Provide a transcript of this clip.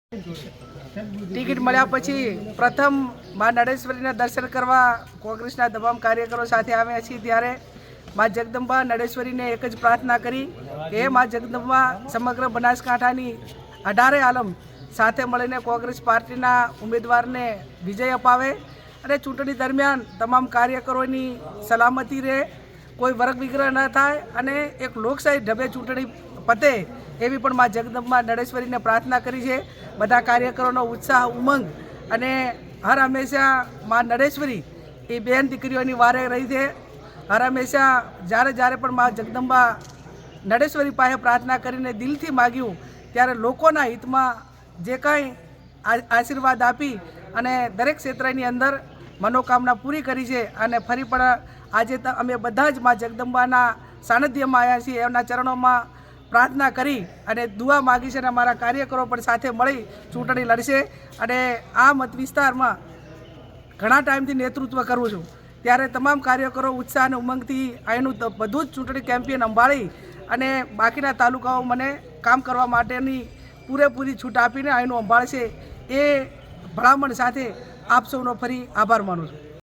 Ticket મળ્યા પછી પ્રથમ મા નડેશ્વરીના દર્શન કરવા કોંગ્રેસના તમામ કાર્યકરો સાથે આવ્યા છીએ ત્યારે મા જગદંબા નડેશ્વરીને એક જ પ્રાર્થના કરી કે મા જગદંબા સમગ્ર બનાસકાંઠાની 18 આલમ સાથે મળીને કોંગ્રેસ પાર્ટીના ઉમેદવારને વિજય અપાવે અને ચૂંટણી દરમિયાન તમામ કાર્યકરોની સલામતી રહે, કોઈ વર્ગ વિગ્રહ ન થાય અને એક લોકશાહી ઢબે ચૂંટણી પતે એવી પણ મા જગદંબા નડેશ્વરીને પ્રાર્થના કરી છે। બધા કાર્યકરોનો ઉત્સાહ, ઉમંગ અને હર હંમેશા મા નડેશ્વરી એ બેન દીકરીઓની વારે રહી છે। હર હંમેશા જ્યારે જ્યારે પણ મા જગદંબા નડેશ્વરી પાસે પ્રાર્થના કરીને દિલથી માગ્યું ત્યારે લોકોના હિતમાં જે કાંઈ આશીર્વાદ આપી અને દરેક ક્ષેત્રની અંદર મનોકામના પૂરી કરી છે। અને ફરી પણ આજે અમે બધા જ મા જગદંબાના સાનિધ્યમાં આવ્યા છીએ, એમના ચરણોમાં પ્રાર્થના કરી અને દુઆ માગી છે અને અમારા કાર્યકરો પણ સાથે મળી ચૂંટણી લડશે। અને આ મત વિસ્તારમાં ઘણા ટાઈમથી નેતૃત્વ કરું છું ત્યારે તમામ કાર્યકરો ઉત્સાહ અને ઉમંગથી અહીંનું બધું જ ચૂંટણી કેમ્પેન સંભાળી અને બાકીના તાલુકાઓ મને કામ કરવા માટેની પૂરેપૂરી છૂટ આપીને અહીંનું સંભાળશે। એ ભલામણ સાથે આપ સૌનો ફરી આભાર માનું છું।